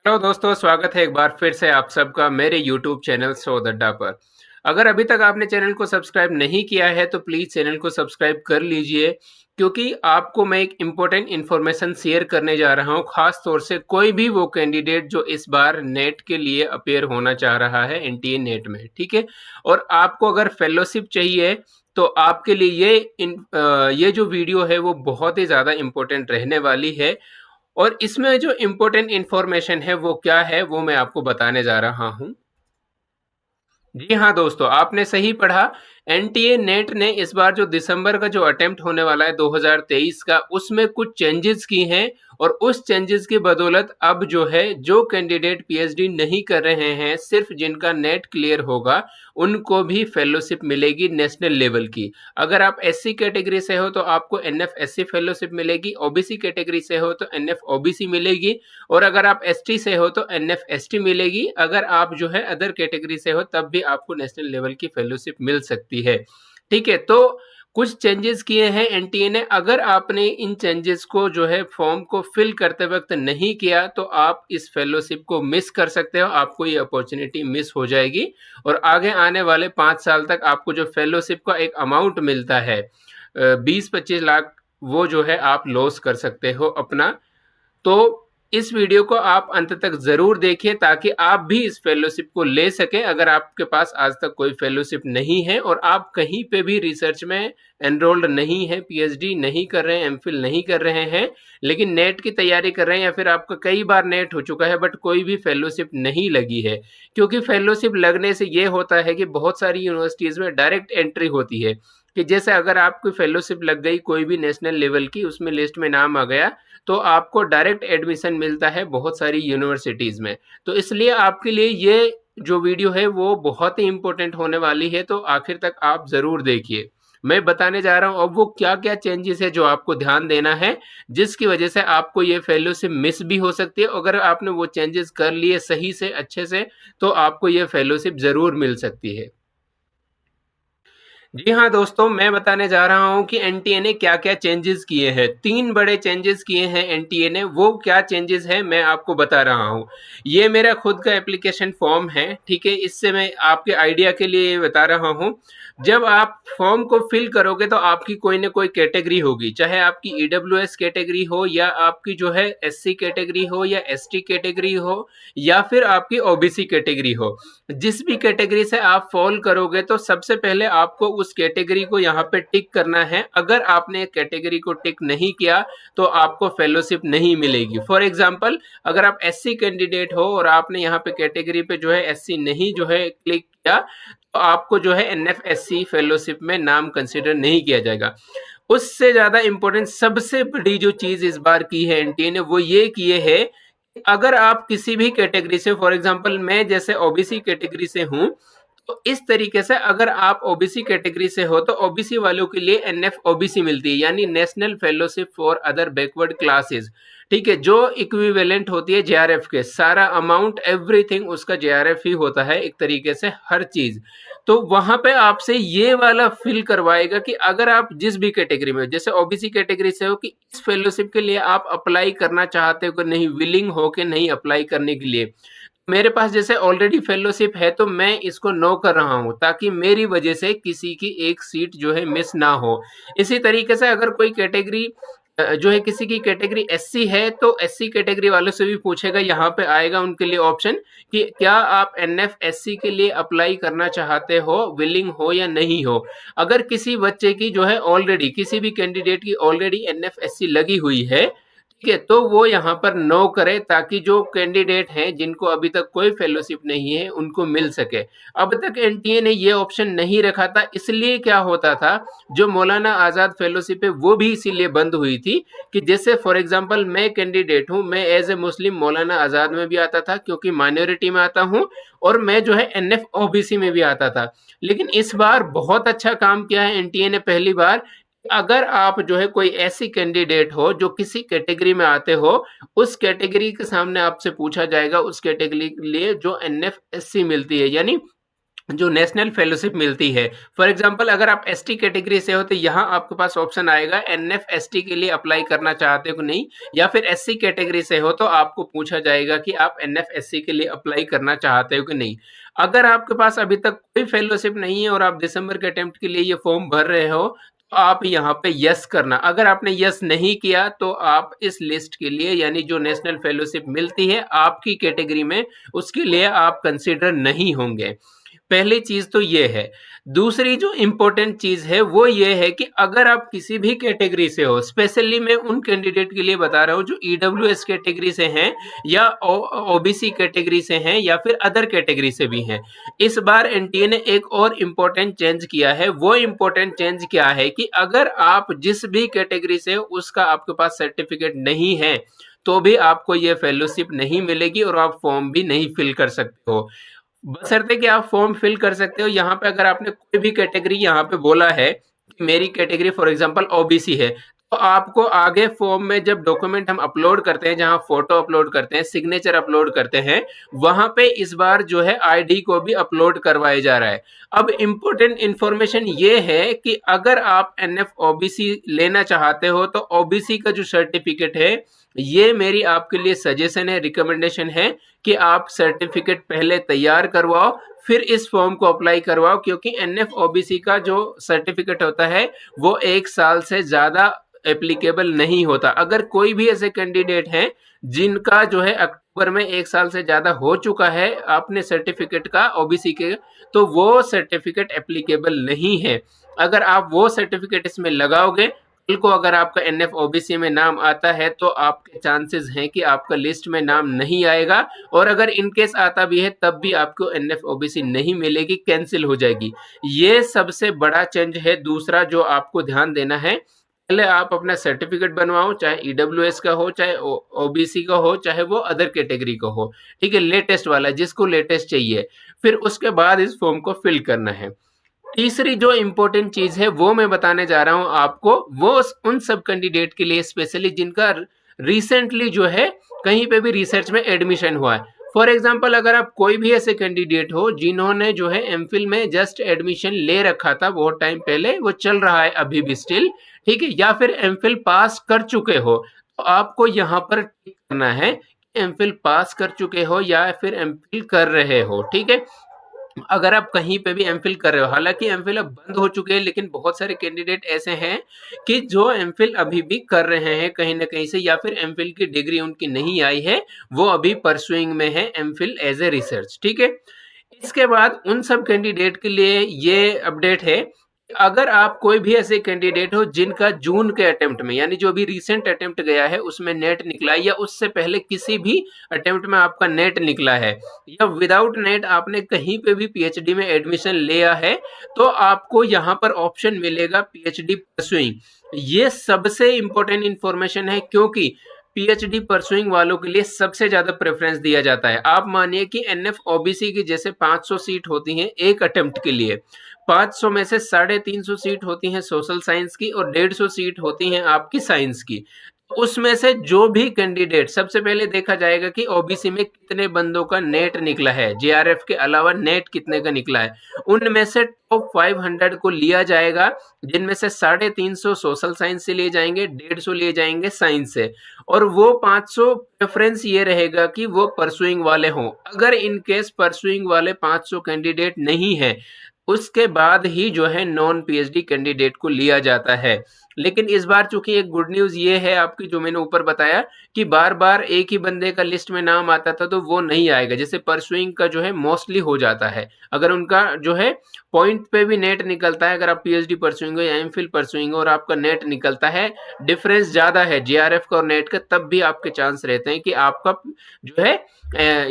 Hello दोस्तों, स्वागत है एक बार फिर से आप सबका मेरे YouTube चैनल सो अड्डा पर। अगर अभी तक आपने चैनल को सब्सक्राइब नहीं किया है तो प्लीज़ चैनल को सब्सक्राइब कर लीजिए, क्योंकि आपको मैं एक इम्पोर्टेंट इन्फॉर्मेशन शेयर करने जा रहा हूँ। ख़ास तौर से कोई भी वो कैंडिडेट जो इस बार नेट के लिए अपीयर होना चाह रहा है एनटीए नेट में, ठीक है? और आपको अगर फेलोशिप चाहिए तो आपके लिए ये जो वीडियो है वो बहुत ही ज़्यादा इम्पोर्टेंट रहने वाली है। और इसमें जो इम्पोर्टेंट इंफॉर्मेशन है वो क्या है वो मैं आपको बताने जा रहा हूँ। जी हाँ दोस्तों, आपने सही पढ़ा। एनटीए नेट ने इस बार जो दिसंबर का जो अटेम्प्ट होने वाला है 2023 का, उसमें कुछ चेंजेस की हैं। और उस चेंजेस की बदौलत अब जो है, जो कैंडिडेट पीएचडी नहीं कर रहे हैं, सिर्फ जिनका नेट क्लियर होगा, उनको भी फेलोशिप मिलेगी नेशनल लेवल की। अगर आप एससी कैटेगरी से हो तो आपको एनएफ एससी फेलोशिप मिलेगी, ओबीसी कैटेगरी से हो तो एनएफ ओबीसी मिलेगी, और अगर आप एसटी से हो तो एनएफ एसटी मिलेगी। अगर आप जो है अदर कैटेगरी से हो तब भी आपको नेशनल लेवल की फेलोशिप मिल सकती है। ठीक है, तो कुछ चेंजेस किए हैं एनटीए ने। अगर आपने इन चेंजेस को जो है फॉर्म को फिल करते वक्त नहीं किया तो आप इस फेलोशिप को मिस कर सकते हो, आपको ये अपॉर्चुनिटी मिस हो जाएगी। और आगे आने वाले 5 साल तक आपको जो फेलोशिप का एक अमाउंट मिलता है 20-25 लाख, वो जो है आप लॉस कर सकते हो अपना। तो इस वीडियो को आप अंत तक ज़रूर देखिए ताकि आप भी इस फेलोशिप को ले सकें। अगर आपके पास आज तक कोई फेलोशिप नहीं है और आप कहीं पे भी रिसर्च में एनरोल्ड नहीं है, पीएचडी नहीं कर रहे हैं, एमफिल नहीं कर रहे हैं, लेकिन नेट की तैयारी कर रहे हैं, या फिर आपका कई बार नेट हो चुका है बट कोई भी फेलोशिप नहीं लगी है। क्योंकि फेलोशिप लगने से ये होता है कि बहुत सारी यूनिवर्सिटीज़ में डायरेक्ट एंट्री होती है, कि जैसे अगर आपकी फेलोशिप लग गई कोई भी नेशनल लेवल की, उसमें लिस्ट में नाम आ गया, तो आपको डायरेक्ट एडमिशन मिलता है बहुत सारी यूनिवर्सिटीज़ में। तो इसलिए आपके लिए ये जो वीडियो है वो बहुत ही इम्पोर्टेंट होने वाली है, तो आखिर तक आप ज़रूर देखिए। मैं बताने जा रहा हूँ अब वो क्या-क्या चेंजेस है जो आपको ध्यान देना है, जिसकी वजह से आपको ये फेलोशिप मिस भी हो सकती है। अगर आपने वो चेंजेस कर लिए सही से, अच्छे से, तो आपको ये फेलोशिप ज़रूर मिल सकती है। जी हाँ दोस्तों, मैं बताने जा रहा हूँ कि एनटीए ने क्या-क्या चेंजेस किए हैं। 3 बड़े चेंजेस किए हैं एनटीए ने, वो क्या चेंजेस हैं मैं आपको बता रहा हूँ। ये मेरा खुद का एप्लीकेशन फॉर्म है, ठीक है? इससे मैं आपके आइडिया के लिए ये बता रहा हूँ। जब आप फॉर्म को फिल करोगे तो आपकी कोई न कोई कैटेगरी होगी, चाहे आपकी ईडब्ल्यूएस कैटेगरी हो, या आपकी जो है एससी कैटेगरी हो, या एसटी कैटेगरी हो, या फिर आपकी ओबीसी कैटेगरी हो। जिस भी कैटेगरी से आप फॉल करोगे तो सबसे पहले आपको उस कैटेगरी को यहाँ पे टिक करना है। अगर आपने कैटेगरी को टिक नहीं किया तो आपको फेलोशिप नहीं मिलेगी। फॉर एग्जांपल, अगर आप एससी कैंडिडेट हो और आपने यहाँ पे कैटेगरी पे जो है एससी नहीं जो है क्लिक किया, तो आपको जो है एनएफएससी फेलोशिप में नाम कंसिडर नहीं किया जाएगा। उससे ज्यादा इंपॉर्टेंट सबसे बड़ी जो चीज इस बार की है एनटीए ने, वो ये किए है, अगर आप किसी भी कैटेगरी से, फॉर एग्जांपल मैं जैसे ओबीसी कैटेगरी से हूं, तो इस तरीके से अगर आप ओबीसी कैटेगरी से हो तो ओबीसी वालों के लिए एनएफ ओबीसी मिलती है, यानी national fellowship for other backward classes. ठीक है, जो इक्विवेलेंट होती है जेआरएफ के, सारा अमाउंट एवरीथिंग उसका जेआरएफ ही होता है एक तरीके से, हर चीज। तो वहां पे आपसे ये वाला फिल करवाएगा कि अगर आप जिस भी कैटेगरी में, जैसे ओबीसी कैटेगरी से हो, कि इस फेलोशिप के लिए आप अप्लाई करना चाहते हो कि नहीं, विलिंग हो कि नहीं अप्लाई करने के लिए। मेरे पास जैसे ऑलरेडी फेलोशिप है तो मैं इसको नो कर रहा हूं, ताकि मेरी वजह से किसी की एक सीट जो है मिस ना हो। इसी तरीके से अगर कोई कैटेगरी जो है, किसी की कैटेगरी एससी है तो एससी कैटेगरी वालों से भी पूछेगा, यहाँ पे आएगा उनके लिए ऑप्शन कि क्या आप एनएफ एससी के लिए अप्लाई करना चाहते हो, विलिंग हो या नहीं हो। अगर किसी बच्चे की जो है ऑलरेडी, किसी भी कैंडिडेट की ऑलरेडी एनएफ एससी लगी हुई है, ठीक है, तो वो यहाँ पर नो करे, ताकि जो कैंडिडेट हैं जिनको अभी तक कोई फेलोशिप नहीं है उनको मिल सके। अब तक एनटीए ने ये ऑप्शन नहीं रखा था, इसलिए क्या होता था, जो मौलाना आज़ाद फेलोशिप है वो भी इसीलिए बंद हुई थी, कि जैसे फॉर एग्जांपल मैं कैंडिडेट हूँ, मैं एज ए मुस्लिम मौलाना आज़ाद में भी आता था क्योंकि माइनॉरिटी में आता हूँ, और मैं जो है एनएफ ओबीसी में भी आता था। लेकिन इस बार बहुत अच्छा काम किया है एनटीए ने, पहली बार, अगर आप जो है कोई ऐसी कैंडिडेट हो जो किसी कैटेगरी में आते हो, उस कैटेगरी के सामने आपसे पूछा जाएगा उस कैटेगरी के लिए जो एनएफएससी मिलती है, यानी जो नेशनल फेलोशिप मिलती है। फॉर एग्जांपल अगर आप एसटी कैटेगरी से हो तो यहाँ आपके पास ऑप्शन आएगा एनएफ एसटी के लिए अप्लाई करना चाहते हो कि नहीं, या फिर एससी कैटेगरी से हो तो आपको पूछा जाएगा कि आप एनएफ एससी के लिए अप्लाई करना चाहते हो कि नहीं। अगर आपके पास अभी तक कोई फेलोशिप नहीं है और आप दिसंबर के अटेम्प्ट के लिए ये फॉर्म भर रहे हो, तो आप यहाँ पे यस करना। अगर आपने यस नहीं किया तो आप इस लिस्ट के लिए, यानी जो नेशनल फेलोशिप मिलती है आपकी कैटेगरी में, उसके लिए आप कंसिडर नहीं होंगे। पहली चीज तो ये है। दूसरी जो इंपॉर्टेंट चीज है वो ये है कि अगर आप किसी भी कैटेगरी से हो, स्पेशली मैं उन कैंडिडेट के लिए बता रहा हूँ जो ईडब्ल्यूएस कैटेगरी से हैं या ओबीसी कैटेगरी से हैं या फिर अदर कैटेगरी से भी हैं, इस बार एनटीए ने एक और इम्पोर्टेंट चेंज किया है। वो इम्पोर्टेंट चेंज क्या है कि अगर आप जिस भी कैटेगरी से हो उसका आपके पास सर्टिफिकेट नहीं है तो भी आपको ये फेलोशिप नहीं मिलेगी और आप फॉर्म भी नहीं फिल कर सकते हो। बशर्ते कि आप फॉर्म फिल कर सकते हो। यहाँ पे अगर आपने कोई भी कैटेगरी यहाँ पे बोला है कि मेरी कैटेगरी फॉर एग्जांपल ओबीसी है, तो आपको आगे फॉर्म में जब डॉक्यूमेंट हम अपलोड करते हैं, जहाँ फोटो अपलोड करते हैं, सिग्नेचर अपलोड करते हैं, वहां पे इस बार जो है आईडी को भी अपलोड करवाया जा रहा है। अब इम्पोर्टेंट इंफॉर्मेशन ये है कि अगर आप एनएफ ओबीसी लेना चाहते हो तो ओबीसी का जो सर्टिफिकेट है, ये मेरी आपके लिए सजेशन है, रिकमेंडेशन है कि आप सर्टिफिकेट पहले तैयार करवाओ फिर इस फॉर्म को अप्लाई करवाओ, क्योंकि एनएफ ओबीसी का जो सर्टिफिकेट होता है वो 1 साल से ज्यादा एप्लीकेबल नहीं होता। अगर कोई भी ऐसे कैंडिडेट हैं जिनका जो है अक्टूबर में 1 साल से ज्यादा हो चुका है अपने सर्टिफिकेट का ओबीसी के, तो वो सर्टिफिकेट एप्लीकेबल नहीं है। अगर आप वो सर्टिफिकेट इसमें लगाओगे, कल को अगर आपका एनएफ ओबीसी में नाम आता है तो आपके चांसेस हैं कि आपका लिस्ट में नाम नहीं आएगा, और अगर इनकेस आता भी है तब भी आपको एनएफ ओबीसी नहीं मिलेगी, कैंसिल हो जाएगी। ये सबसे बड़ा चेंज है। दूसरा जो आपको ध्यान देना है, पहले आप अपना सर्टिफिकेट बनवाओ, चाहे ईडब्ल्यूएस का हो, चाहे ओबीसी का हो, चाहे वो अदर कैटेगरी का हो, ठीक है, लेटेस्ट वाला जिसको लेटेस्ट चाहिए। फिर उसके बाद इस फॉर्म को फिल करना है। तीसरी जो इम्पोर्टेंट चीज है वो मैं बताने जा रहा हूं आपको, वो उन सब कैंडिडेट के लिए स्पेशली जिनका रिसेंटली जो है कहीं पे भी रिसर्च में एडमिशन हुआ है। फॉर एग्जांपल अगर आप कोई भी ऐसे कैंडिडेट हो जिन्होंने जो है एमफिल में जस्ट एडमिशन ले रखा था बहुत टाइम पहले, वो चल रहा है अभी भी स्टिल, ठीक है, या फिर एमफिल पास कर चुके हो, तो आपको यहाँ पर टिक करना है एमफिल पास कर चुके हो या फिर एमफिल कर रहे हो, ठीक है। अगर आप कहीं पे भी एमफिल कर रहे हो, हालांकि एमफिल अब बंद हो चुके हैं, लेकिन बहुत सारे कैंडिडेट ऐसे हैं कि जो एमफिल अभी भी कर रहे हैं कहीं ना कहीं से, या फिर एमफिल की डिग्री उनकी नहीं आई है, वो अभी परसुइंग में है एमफिल एज ए रिसर्च, ठीक है। इसके बाद उन सब कैंडिडेट के लिए ये अपडेट है, अगर आप कोई भी ऐसे कैंडिडेट हो जिनका जून के अटेम्प्ट में, यानी जो भी रिसेंट अटेम्प्ट गया है उसमें नेट निकला है, या उससे पहले किसी भी अटेम्प्ट में आपका नेट निकला है, या विदाउट नेट आपने कहीं पे भी पीएचडी में एडमिशन लिया है, तो आपको यहाँ पर ऑप्शन मिलेगा पीएचडी परसुइंग। ये सबसे इंपॉर्टेंट इंफॉर्मेशन है, क्योंकि पीएचडी परसुइंग वालों के लिए सबसे ज्यादा प्रेफरेंस दिया जाता है। आप मानिए कि एनएफ ओबीसी की जैसे 500 सीट होती हैं एक अटेम्प्ट के लिए, 500 में से 350 सीट होती हैं सोशल साइंस की और 150 सीट होती हैं आपकी साइंस की। उसमें से जो भी कैंडिडेट, सबसे पहले देखा जाएगा कि ओबीसी में कितने बंदों का नेट निकला है, जेआरएफ के अलावा नेट कितने का निकला है, उनमें से टॉप 500 को लिया जाएगा, जिनमें से 350 सोशल साइंस से लिए जाएंगे, 150 लिए जाएंगे साइंस से, और वो 500 प्रेफरेंस ये रहेगा कि वो परसुइंग वाले हों। अगर इनकेस परसुइंग वाले 500 कैंडिडेट नहीं है, उसके बाद ही जो है नॉन पीएचडी कैंडिडेट को लिया जाता है। लेकिन इस बार चूंकि एक गुड न्यूज ये है आपकी, जो मैंने ऊपर बताया कि बार बार एक ही बंदे का लिस्ट में नाम आता था, तो वो नहीं आएगा। जैसे परसुइंग का जो है मोस्टली हो जाता है, अगर उनका जो है पॉइंट पे भी नेट निकलता है, अगर आप पीएचडी परसुइंग हो या एमफिल परसुइंग हो और आपका नेट निकलता है, डिफरेंस ज्यादा है जेआरएफ का और नेट का, तब भी आपके चांस रहते हैं कि आपका जो है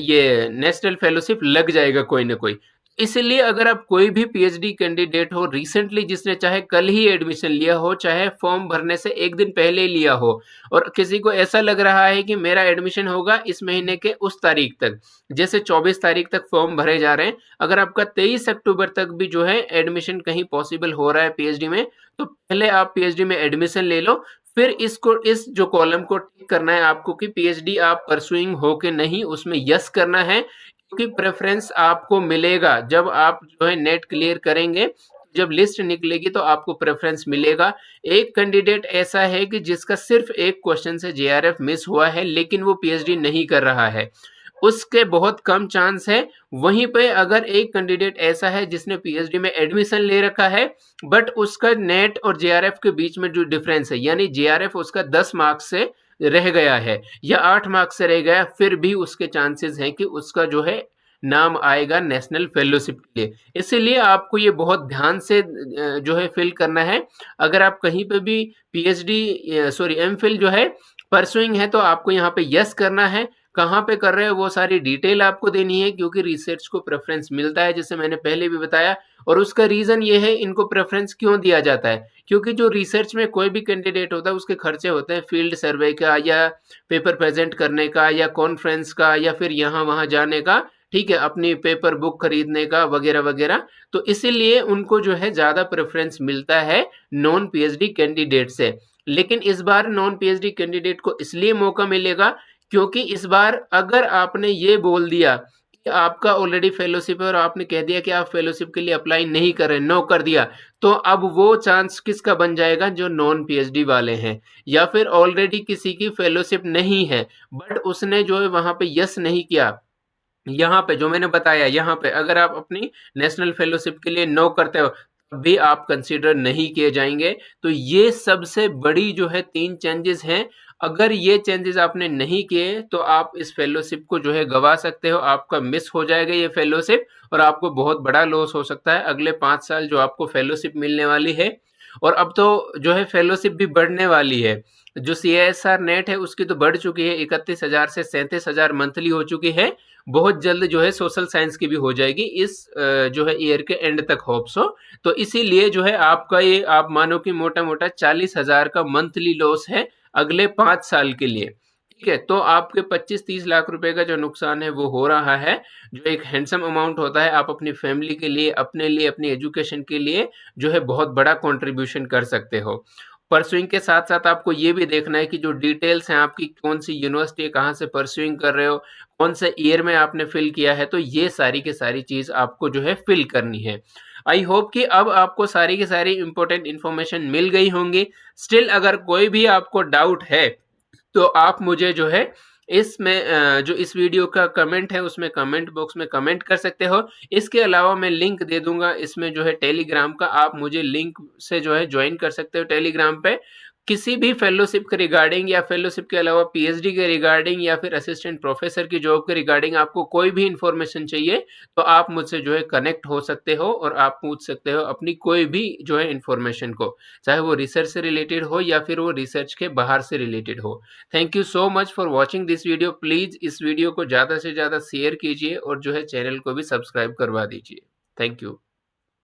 ये नेशनल फेलोशिप लग जाएगा कोई ना कोई। इसलिए अगर आप कोई भी पीएचडी कैंडिडेट हो रिसेंटली, जिसने चाहे कल ही एडमिशन लिया हो, चाहे फॉर्म भरने से एक दिन पहले ही लिया हो, और किसी को ऐसा लग रहा है कि मेरा एडमिशन होगा इस महीने के उस तारीख तक, जैसे 24 तारीख तक फॉर्म भरे जा रहे हैं, अगर आपका 23 अक्टूबर तक भी जो है एडमिशन कहीं पॉसिबल हो रहा है पीएचडी में, तो पहले आप पीएचडी में एडमिशन ले लो, फिर इसको इस जो कॉलम को टिक करना है आपको कि पीएचडी आप परसुइंग हो कि नहीं, उसमें यस करना है, क्योंकि प्रेफरेंस आपको मिलेगा जब आप जो है नेट क्लियर करेंगे। जब लिस्ट निकलेगी तो आपको प्रेफरेंस मिलेगा। एक कैंडिडेट ऐसा है कि जिसका सिर्फ एक क्वेश्चन से जेआरएफ मिस हुआ है, लेकिन वो पीएचडी नहीं कर रहा है, उसके बहुत कम चांस है। वहीं पे अगर एक कैंडिडेट ऐसा है जिसने पीएचडी में एडमिशन ले रखा है, बट उसका नेट और जेआरएफ के बीच में जो डिफरेंस है, यानी जेआरएफ उसका 10 मार्क्स से रह गया है या 8 मार्क्स से रह गया, फिर भी उसके चांसेस हैं कि उसका जो है नाम आएगा नेशनल फेलोशिप के लिए। इसीलिए आपको ये बहुत ध्यान से जो है फिल करना है। अगर आप कहीं पे भी पीएचडी सॉरी एमफिल जो है परसुइंग है, तो आपको यहाँ पे यस करना है। कहाँ पे कर रहे हो वो सारी डिटेल आपको देनी है, क्योंकि रिसर्च को प्रेफरेंस मिलता है, जैसे मैंने पहले भी बताया। और उसका रीजन ये है, इनको प्रेफरेंस क्यों दिया जाता है, क्योंकि जो रिसर्च में कोई भी कैंडिडेट होता है उसके खर्चे होते हैं फील्ड सर्वे का या पेपर प्रेजेंट करने का या कॉन्फ्रेंस का या फिर यहाँ वहाँ जाने का, ठीक है, अपनी पेपर बुक खरीदने का वगैरह वगैरह। तो इसीलिए उनको जो है ज़्यादा प्रेफरेंस मिलता है नॉन पीएचडी कैंडिडेट से। लेकिन इस बार नॉन पीएचडी कैंडिडेट को इसलिए मौका मिलेगा क्योंकि इस बार अगर आपने ये बोल दिया कि आपका ऑलरेडी फेलोशिप है और आपने कह दिया कि आप फेलोशिप के लिए अप्लाई नहीं कर रहे, नो कर दिया, तो अब वो चांस किसका बन जाएगा, जो नॉन पीएचडी वाले हैं या फिर ऑलरेडी किसी की फेलोशिप नहीं है बट उसने जो है वहां पे यस नहीं किया। यहाँ पे जो मैंने बताया, यहाँ पे अगर आप अपनी नेशनल फेलोशिप के लिए नो करते हो तब भी आप कंसीडर नहीं किए जाएंगे। तो ये सबसे बड़ी जो है 3 चेंजेस हैं। अगर ये चेंजेस आपने नहीं किए तो आप इस फेलोशिप को जो है गवा सकते हो, आपका मिस हो जाएगा ये फेलोशिप और आपको बहुत बड़ा लॉस हो सकता है अगले 5 साल जो आपको फेलोशिप मिलने वाली है। और अब तो जो है फेलोशिप भी बढ़ने वाली है। जो सीएसआर नेट है उसकी तो बढ़ चुकी है, 31,000 से 37,000 मंथली हो चुकी है। बहुत जल्द जो है सोशल साइंस की भी हो जाएगी इस जो है ईयर के एंड तक, होप सो। तो इसीलिए जो है आपका ये आप मानो कि मोटा मोटा 40,000 का मंथली लॉस है अगले 5 साल के लिए। ठीक है, तो आपके 25-30 लाख रुपए का जो नुकसान है वो हो रहा है, जो एक हैंडसम अमाउंट होता है। आप अपनी फैमिली के लिए, अपने लिए, अपनी एजुकेशन के लिए जो है बहुत बड़ा कंट्रीब्यूशन कर सकते हो। परसुइंग के साथ साथ आपको ये भी देखना है कि जो डिटेल्स हैं आपकी, कौन सी यूनिवर्सिटी, कहाँ से परसुइंग कर रहे हो, कौन से ईयर में आपने फिल किया है, तो ये सारी की सारी चीज़ आपको जो है फिल करनी है। आई होप कि अब आपको सारी की सारी इंपॉर्टेंट इन्फॉर्मेशन मिल गई होंगी। स्टिल अगर कोई भी आपको डाउट है तो आप मुझे जो है इसमें जो इस वीडियो का कमेंट है उसमें कमेंट बॉक्स में कमेंट कर सकते हो। इसके अलावा मैं लिंक दे दूंगा इसमें जो है टेलीग्राम का, आप मुझे लिंक से जो है ज्वाइन कर सकते हो टेलीग्राम पे। किसी भी फेलोशिप के रिगार्डिंग या फेलोशिप के अलावा पीएचडी के रिगार्डिंग या फिर असिस्टेंट प्रोफेसर की जॉब के रिगार्डिंग आपको कोई भी इंफॉर्मेशन चाहिए तो आप मुझसे जो है कनेक्ट हो सकते हो और आप पूछ सकते हो अपनी कोई भी जो है इंफॉर्मेशन को, चाहे वो रिसर्च से रिलेटेड हो या फिर वो रिसर्च के बाहर से रिलेटेड हो। Thank you so much for watching this video. Please इस वीडियो को ज़्यादा से ज़्यादा शेयर कीजिए और जो है चैनल को भी सब्सक्राइब करवा दीजिए। Thank you.